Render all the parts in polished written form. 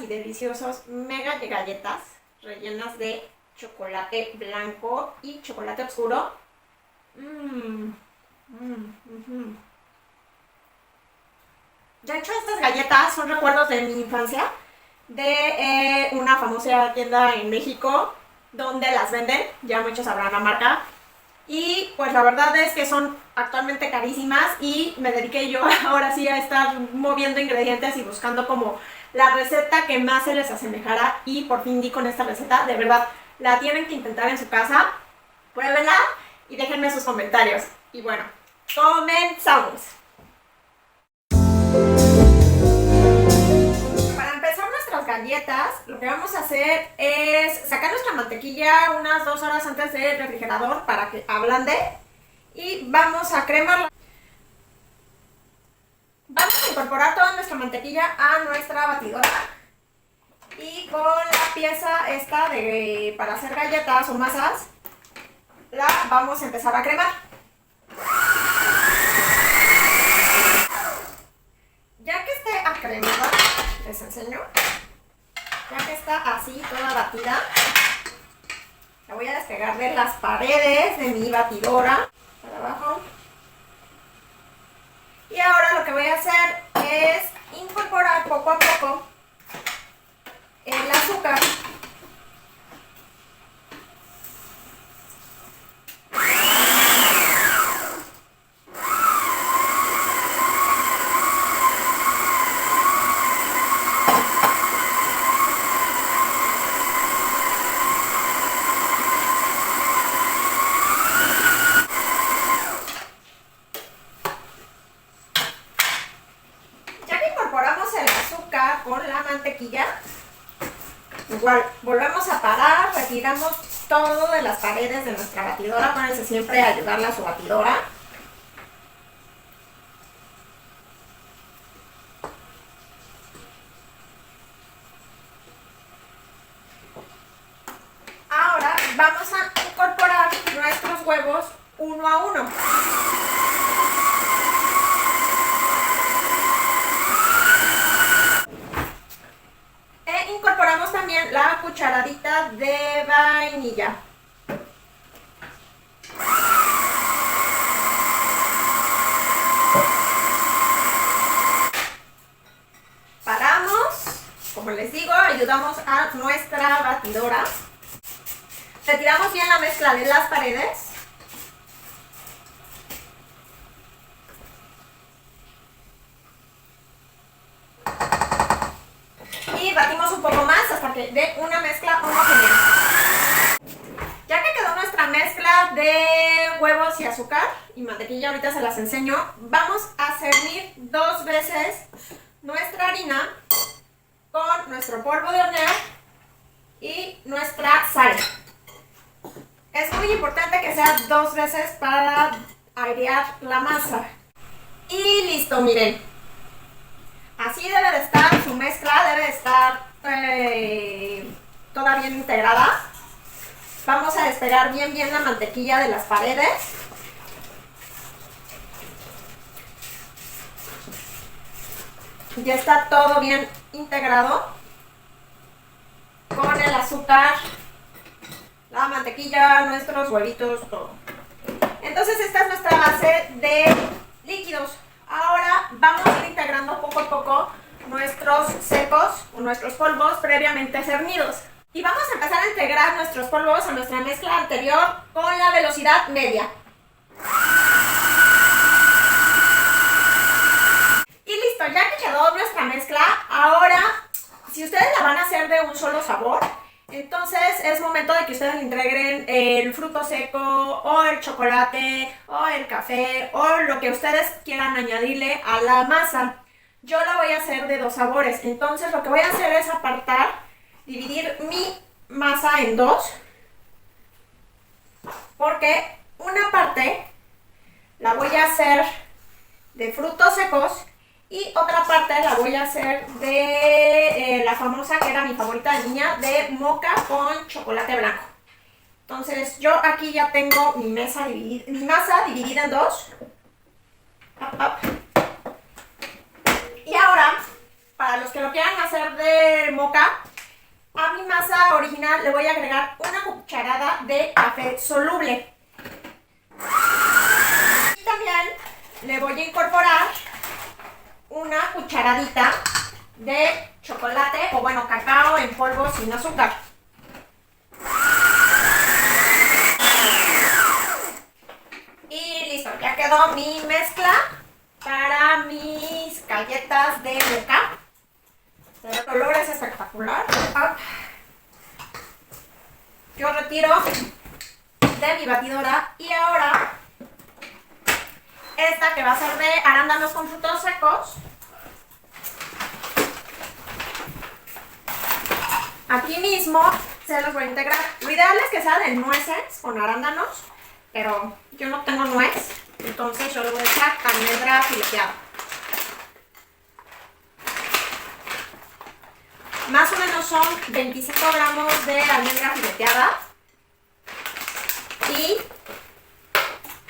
y deliciosos mega galletas rellenas de chocolate blanco y chocolate oscuro. De hecho, estas galletas son recuerdos de mi infancia, de una famosa tienda en México donde las venden, ya muchos sabrán la marca. Y pues la verdad es que son actualmente carísimas y me dediqué yo ahora sí a estar moviendo ingredientes y buscando como la receta que más se les asemejara, y por fin di con esta receta. De verdad, la tienen que intentar en su casa, pruébenla y déjenme sus comentarios. Y bueno, comenzamos. Para empezar nuestras galletas, lo que vamos a hacer es sacar nuestra mantequilla unas 2 horas antes del refrigerador para que ablande, y vamos a cremarla. Vamos a incorporar toda nuestra mantequilla a nuestra batidora y con la pieza esta para hacer galletas o masas la vamos a empezar a cremar. Ya que esté acremada, les enseño, ya que está así toda batida, la voy a despegar de las paredes de mi batidora para abajo. Y ahora lo que voy a hacer es incorporar poco a poco el azúcar. Con la mantequilla, igual volvemos a parar, retiramos todo de las paredes de nuestra batidora. Acuérdense siempre ayudarle a su batidora. Ahora vamos a incorporar nuestros huevos uno a uno. Incorporamos también la cucharadita de vainilla. Paramos, como les digo, ayudamos a nuestra batidora. Retiramos bien la mezcla de las paredes. Y batimos un poco más hasta que dé una mezcla homogénea. Ya que quedó nuestra mezcla de huevos y azúcar y mantequilla, ahorita se las enseño, vamos a servir 2 veces nuestra harina con nuestro polvo de hornear y nuestra sal. Es muy importante que sea 2 veces para airear la masa. Y listo, miren. Así debe de estar su mezcla, debe de estar toda bien integrada. Vamos a despegar bien la mantequilla de las paredes. Ya está todo bien integrado con el azúcar, la mantequilla, nuestros huevitos, todo. Entonces esta es nuestra base de líquidos. Ahora vamos a ir integrando poco a poco nuestros secos o nuestros polvos previamente cernidos. Y vamos a empezar a integrar nuestros polvos a nuestra mezcla anterior con la velocidad media. Y listo, ya que quedó nuestra mezcla, ahora si ustedes la van a hacer de un solo sabor, entonces es momento de que ustedes le integren el fruto seco o el chocolate o el café o lo que ustedes quieran añadirle a la masa. Yo la voy a hacer de 2 sabores, entonces lo que voy a hacer es dividir mi masa en 2, porque una parte la voy a hacer de frutos secos y otra parte la voy a hacer de la famosa, que era mi favorita de niña, de moca con chocolate blanco. Entonces yo aquí ya tengo mi masa dividida en 2. Y ahora, para los que lo quieran hacer de moca, a mi masa original le voy a agregar una cucharada de café soluble. Y también le voy a incorporar una cucharadita de chocolate, o bueno, cacao en polvo sin azúcar. Y listo, ya quedó mi mezcla para mis galletas de moca. El color es espectacular. Yo retiro de mi batidora y ahora esta que va a ser de arándanos con frutos secos. Aquí mismo se los voy a integrar. Lo ideal es que sea de nueces con arándanos, pero yo no tengo nuez, entonces yo le voy a echar almendra fileteada. Más o menos son 25 gramos de almendra fileteada y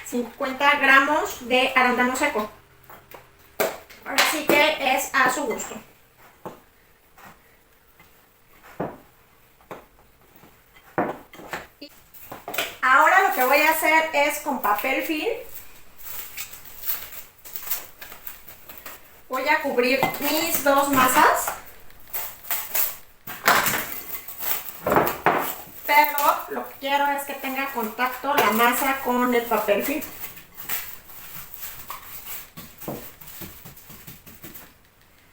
50 gramos de arándano seco. Ahora sí que es a su gusto. Ahora lo que voy a hacer es con papel film. Voy a cubrir mis dos masas. Pero lo que quiero es que tenga contacto la masa con el papel film.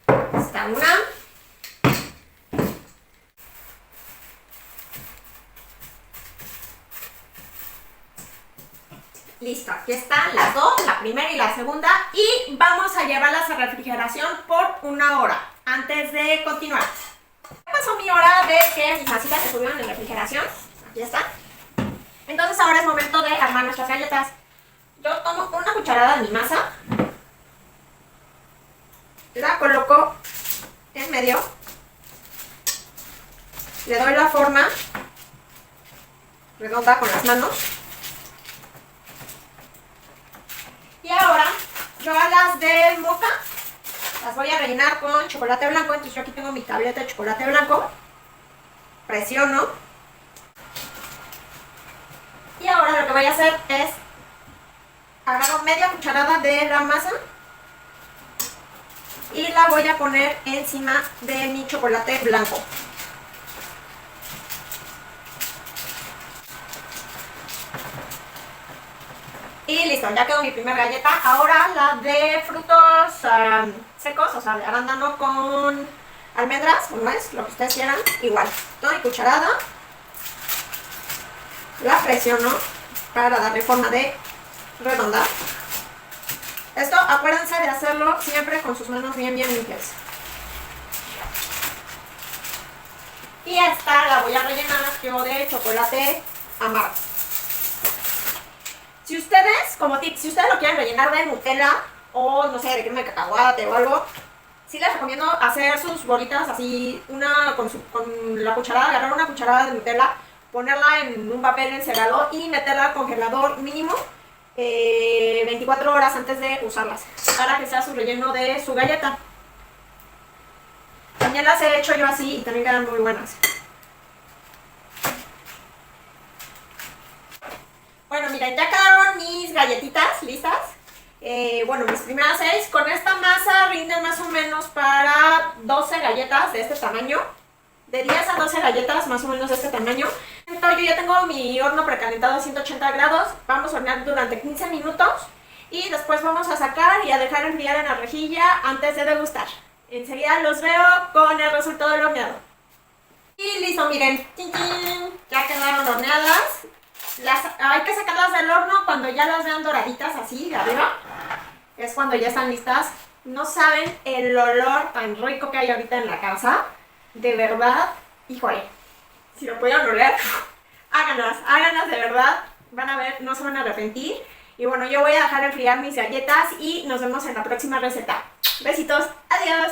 Esta una. Listo, aquí están las dos, la primera y la segunda, y vamos a llevarlas a refrigeración por 1 hora antes de continuar. Pasó mi hora de que mis masitas estuvieron en refrigeración. Aquí está. Entonces ahora es momento de armar nuestras galletas. Yo tomo una cucharada de mi masa, la coloco en medio, le doy la forma redonda con las manos. Y ahora yo a las de moca las voy a rellenar con chocolate blanco. Entonces yo aquí tengo mi tableta de chocolate blanco. Presiono. Y ahora lo que voy a hacer es agarro media cucharada de la masa y la voy a poner encima de mi chocolate blanco. Y listo, ya quedó mi primera galleta. Ahora la de frutos secos, o sea, de arándano con almendras, o nuez, lo que ustedes quieran. Igual, toda mi cucharada. La presiono para darle forma de redondar. Esto acuérdense de hacerlo siempre con sus manos bien limpias. Y esta la voy a rellenar yo de chocolate amargo. Si ustedes, como tip, si ustedes lo quieren rellenar de Nutella o no sé, de crema de cacahuate o algo, sí les recomiendo hacer sus bolitas así, una con la cucharada, agarrar una cucharada de Nutella, ponerla en un papel encerado y meterla al congelador mínimo 24 horas antes de usarlas, para que sea su relleno de su galleta. También las he hecho yo así y también quedan muy buenas. Bueno, miren, ya quedaron mis galletitas listas. Bueno, mis primeras 6. Con esta masa rinden más o menos para 12 galletas de este tamaño. De 10 a 12 galletas más o menos de este tamaño. Entonces yo ya tengo mi horno precalentado a 180 grados. Vamos a hornear durante 15 minutos. Y después vamos a sacar y a dejar enfriar en la rejilla antes de degustar. Enseguida los veo con el resultado del horneado. Y listo, miren. ¡Chin, chin! Ya quedaron horneadas. Hay que sacarlas del horno cuando ya las vean doraditas así de arriba. Es cuando ya están listas. No saben el olor tan rico que hay ahorita en la casa. De verdad, híjole, si lo pudieran oler, háganlas de verdad. Van a ver, no se van a arrepentir. Y bueno, yo voy a dejar enfriar mis galletas y nos vemos en la próxima receta. Besitos, adiós.